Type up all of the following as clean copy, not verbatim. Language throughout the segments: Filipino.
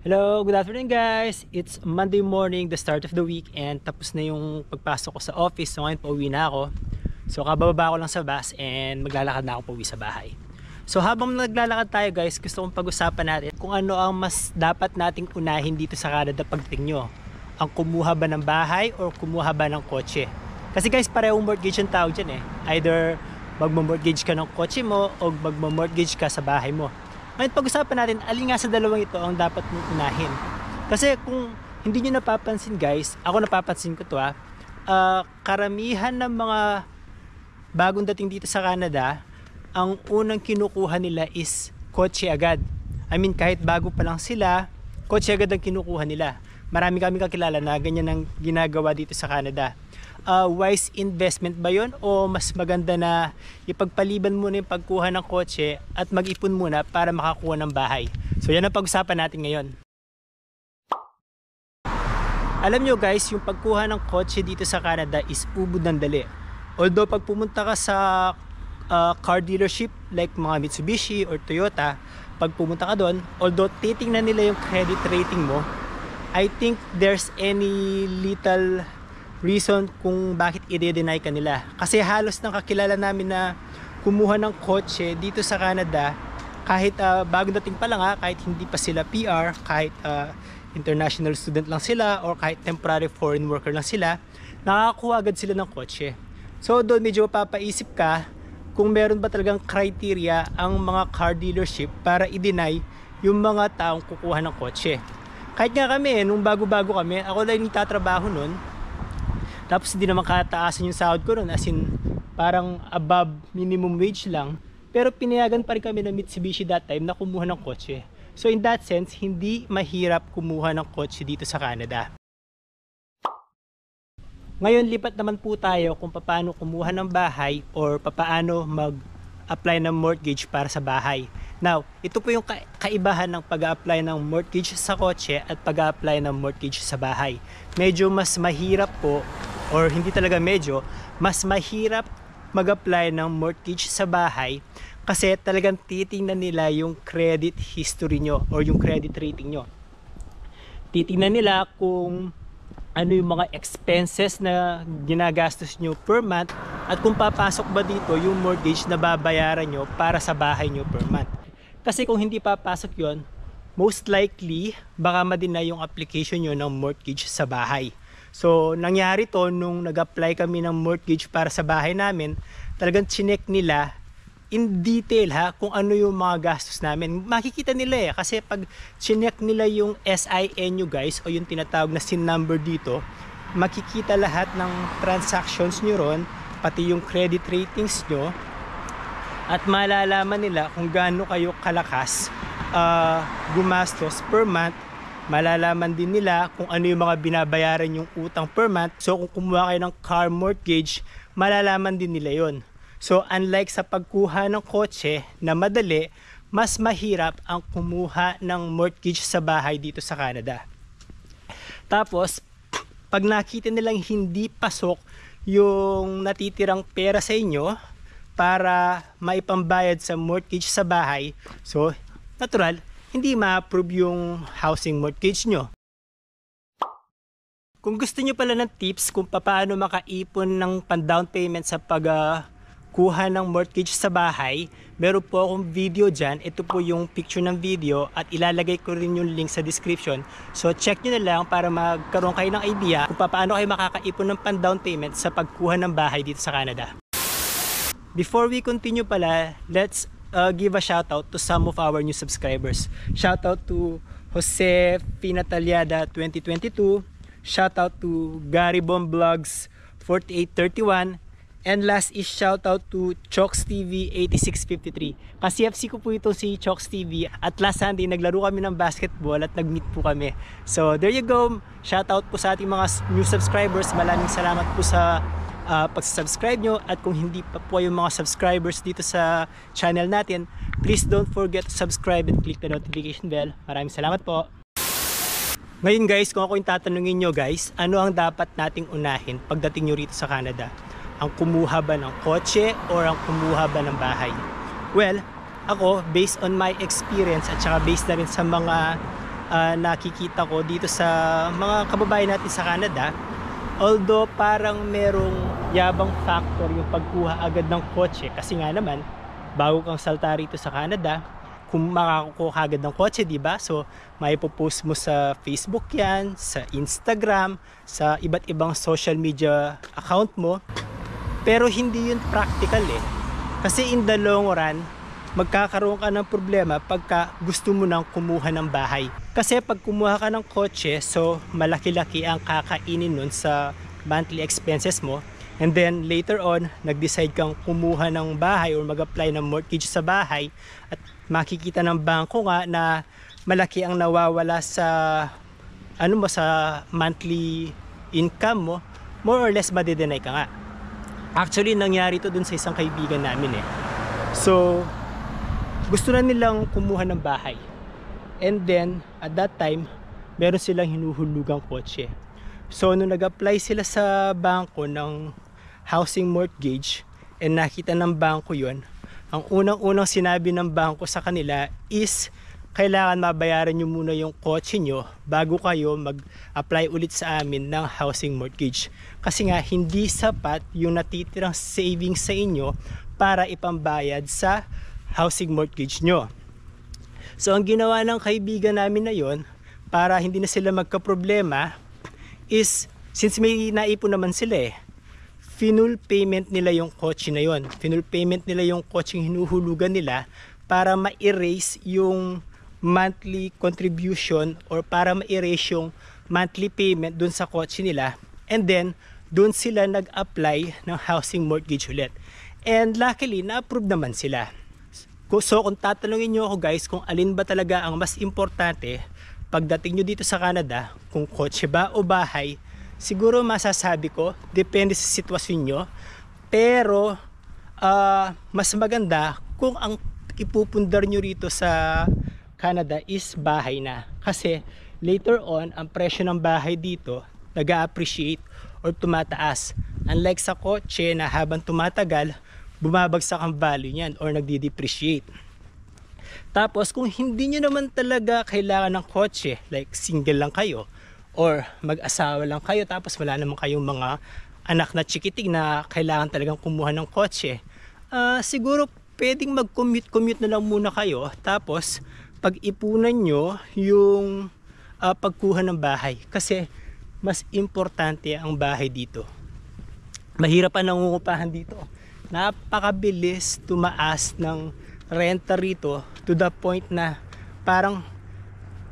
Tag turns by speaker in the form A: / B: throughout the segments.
A: Hello, good afternoon guys! It's Monday morning, the start of the week, and tapos na yung pagpasok ko sa office. So ngayon pauwi na ako. So kabababa ko lang sa bus and maglalakad na ako pauwi sa bahay. So habang naglalakad tayo guys, gusto kong pag-usapan natin kung ano ang mas dapat nating unahin dito sa Canada pagdating nyo. Ang kumuha ba ng bahay or kumuha ba ng kotse? Kasi guys, parehong mortgage ang tawag dyan eh. Either magmamortgage ka ng kotse mo o magmamortgage ka sa bahay mo. Ngayon pag-usapan natin, alin nga sa dalawang ito ang dapat mong unahin. Kasi kung hindi nyo napapansin guys, ako napapansin ko to karamihan ng mga bagong dating dito sa Canada, ang unang kinukuha nila is kotse agad. I mean kahit bago pa lang sila, kotse agad ang kinukuha nila. Marami kami kakilala na ganyan ang ginagawa dito sa Canada. Wise investment ba yon o mas maganda na ipagpaliban muna yung pagkuha ng kotse at mag-ipon muna para makakuha ng bahay? So yan ang pag-usapan natin ngayon. Alam nyo guys, yung pagkuha ng kotse dito sa Canada is ubod ng dali. Although pag pumunta ka sa car dealership like mga Mitsubishi or Toyota, pag pumunta ka doon, although titingnan nila yung credit rating mo, I think there's any little reason kung bakit i-deny ka nila. Kasi halos nang kakilala namin na kumuha ng kotse dito sa Canada, kahit bagong dating pa lang kahit hindi pa sila PR, kahit international student lang sila or kahit temporary foreign worker lang sila, nakakakuha agad sila ng kotse. So doon medyo papaisip ka kung meron ba talagang criteria ang mga car dealership para i-deny yung mga taong kukuha ng kotse. Kahit nga kami, nung bago-bago kami, ako lang yung tatrabaho nun. Tapos hindi naman kataasan yung sahod ko nun, as in parang above minimum wage lang. Pero pinayagan pa rin kami ng Mitsubishi that time na kumuha ng kotse. So in that sense, hindi mahirap kumuha ng kotse dito sa Canada. Ngayon lipat naman po tayo kung paano kumuha ng bahay or paano mag-apply ng mortgage para sa bahay. Now, ito po yung kaibahan ng pag-a-apply ng mortgage sa kotse at pag-a-apply ng mortgage sa bahay. Medyo mas mahirap po, or hindi talaga medyo, mas mahirap mag-apply ng mortgage sa bahay kasi talagang titingnan nila yung credit history nyo or yung credit rating nyo. Titingnan nila kung ano yung mga expenses na ginagastos nyo per month at kung papasok ba dito yung mortgage na babayaran nyo para sa bahay nyo per month. Kasi kung hindi papasok yon, most likely baka ma-deny yung application nyo ng mortgage sa bahay. So nangyari to nung nag-apply kami ng mortgage para sa bahay namin, talagang chinek nila in detail kung ano yung mga gastos namin. Makikita nila kasi pag chinek nila yung SIN nyo guys o yung tinatawag na SIN number dito, makikita lahat ng transactions nyo ron, pati yung credit ratings nyo, at malalaman nila kung gaano kayo kalakas gumastos per month. Malalaman din nila kung ano yung mga binabayaran yung utang per month. So kung kumuha kayo ng car mortgage, malalaman din nila yon. So unlike sa pagkuha ng kotse na madali, mas mahirap ang kumuha ng mortgage sa bahay dito sa Canada. Tapos pag nakita nilang hindi pasok yung natitirang pera sa inyo para maipambayad sa mortgage sa bahay, so natural, hindi ma-approve yung housing mortgage nyo. Kung gusto nyo pala ng tips kung paano makaipon ng pan-down payment sa pagkuha ng mortgage sa bahay, meron po akong video dyan. Ito po yung picture ng video at ilalagay ko rin yung link sa description. So check nyo na lang para magkaroon kayo ng idea kung paano kayo makakaipon ng pan-down payment sa pagkuha ng bahay dito sa Canada. Before we continue pala, let's give a shout out to some of our new subscribers. Shout out to Jose Pinataliada 2022, shout out to Gary Bomb Vlogs 4831, and last is shout out to Chox TV 8653. Kasi FC ko po ito si Chox TV at last Sunday naglaro kami ng basketball at nag-meet po kami. So there you go, shout out po sa ating mga new subscribers. Maraming salamat po sa pag-subscribe nyo, at kung hindi pa po yung mga subscribers dito sa channel natin, please don't forget to subscribe and click the notification bell. Maraming salamat po. Ngayon guys, kung ako yung tatanungin nyo guys, ano ang dapat nating unahin pagdating nyo rito sa Canada? Ang kumuha ba ng kotse or ang kumuha ba ng bahay? Well, ako, based on my experience at saka based na rin sa mga nakikita ko dito sa mga kababayan natin sa Canada. Although parang merong yabang factor yung pagkuha agad ng kotse, kasi nga naman bago kang salta rito sa Canada, kung makakuha ka agad ng kotse, di ba? So maipopost mo sa Facebook yan, sa Instagram, sa iba't ibang social media account mo. Pero hindi yun practical eh. Kasi in the long run, magkakaroon ka ng problema pagka gusto mo nang kumuha ng bahay. Kasi pag kumuha ka ng kotse, so malaki-laki ang kakainin nun sa monthly expenses mo. And then later on, nag-decide kang kumuha ng bahay or mag-apply ng mortgage sa bahay, at makikita ng bangko nga na malaki ang nawawala sa sa monthly income mo, more or less madidenay ka nga. Actually, nangyari to dun sa isang kaibigan namin eh. So, gusto na nilang kumuha ng bahay. And then, at that time, meron silang hinuhulugang kotse. So, nung nag-apply sila sa bangko ng housing mortgage, and nakita ng bangko yon, ang unang-unang sinabi ng bangko sa kanila is, kailangan mabayaran nyo muna yung kotse nyo bago kayo mag-apply ulit sa amin ng housing mortgage. Kasi nga, hindi sapat yung natitirang savings sa inyo para ipambayad sa housing mortgage nyo. So ang ginawa ng kaibigan namin na yon, para hindi na sila magka-problema, is since may naipon naman sila eh, finul payment nila yung kotse na yon. Finul payment nila yung kotse yung hinuhulugan nila para ma-erase yung monthly contribution or para ma-erase yung monthly payment dun sa kotse nila. And then dun sila nag-apply ng housing mortgage ulit. And luckily, na-approve naman sila. So kung tatanungin nyo ako guys, kung alin ba talaga ang mas importante pagdating nyo dito sa Canada, kung kotse ba o bahay, siguro masasabi ko, depende sa sitwasyon nyo. Pero mas maganda kung ang ipupundar nyo rito sa Canada is bahay na. Kasi later on, ang presyo ng bahay dito nag-a-appreciate or tumataas. Unlike sa kotse na habang tumatagal, bumabagsak ang value niyan or nagdi-depreciate. Tapos kung hindi nyo naman talaga kailangan ng kotse, like single lang kayo or mag-asawa lang kayo, tapos wala naman kayong mga anak na chikiting na kailangan talagang kumuha ng kotse, siguro pwedeng mag-commute na lang muna kayo, tapos pag-ipunan nyo yung pagkuha ng bahay. Kasi mas importante ang bahay dito. Mahirap ang nangungupahan dito. Napakabilis tumaas ng renta rito to the point na parang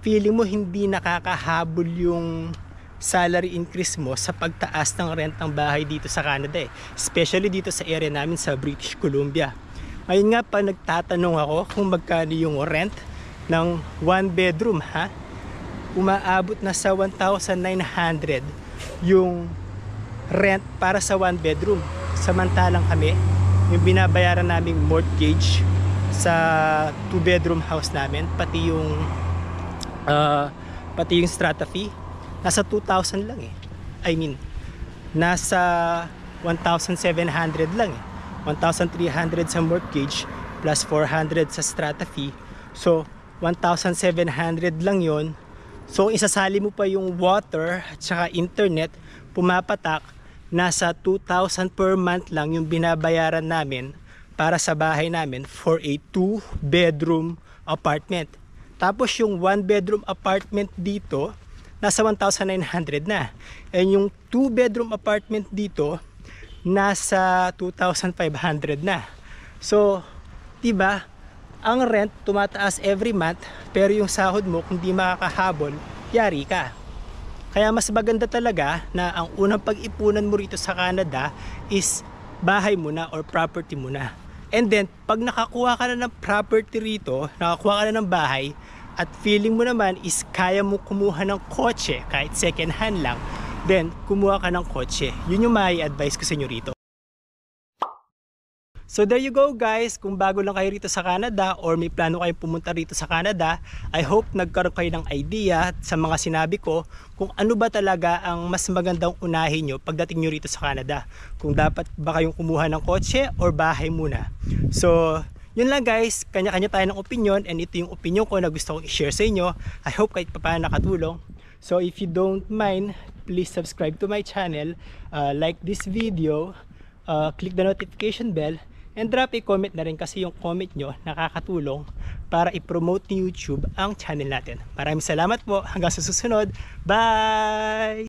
A: feeling mo hindi nakakahabol yung salary increase mo sa pagtaas ng rentang bahay dito sa Canada eh. Especially dito sa area namin sa British Columbia. Ngayon nga pa nagtatanong ako kung magkano yung rent ng one bedroom ha. Umaabot na sa 1,900 yung rent para sa one bedroom. Samantalang kami, yung binabayaran naming mortgage sa 2 bedroom house namin, pati yung strata fee, nasa 2,000 lang eh. I mean, nasa 1,700 lang eh. 1,300 sa mortgage plus 400 sa strata fee. So, 1,700 lang yon. So, isasali mo pa yung water at saka internet, pumapatak, nasa 2,000 per month lang yung binabayaran namin para sa bahay namin for a 2 bedroom apartment. Tapos yung 1 bedroom apartment dito, nasa 1,900 na. And yung 2 bedroom apartment dito, nasa 2,500 na. So, diba, ang rent tumataas every month, pero yung sahod mo kung di makakahabol, yari ka. Kaya mas maganda talaga na ang unang pag-ipunan mo rito sa Canada is bahay muna or property muna. And then, pag nakakuha ka na ng property rito, nakakuha ka na ng bahay, at feeling mo naman is kaya mo kumuha ng kotse, kahit second hand lang, then kumuha ka ng kotse. Yun yung mai-advise ko sa inyo rito. So there you go guys, kung bago lang kayo rito sa Canada or may plano kayong pumunta rito sa Canada, I hope nagkaroon kayo ng idea sa mga sinabi ko kung ano ba talaga ang mas magandang unahin nyo pagdating nyo rito sa Canada. Kung dapat ba kayong kumuha ng kotse or bahay muna. So Yun lang guys, kanya-kanya tayo ng opinion and ito yung opinion ko na gusto kong i-share sa inyo. I hope kahit paano nakatulong. So if you don't mind, please subscribe to my channel, like this video, click the notification bell, and drop a comment na rin kasi yung comment nyo nakakatulong para i-promote ni YouTube ang channel natin. Maraming salamat po. Hanggang sa susunod. Bye!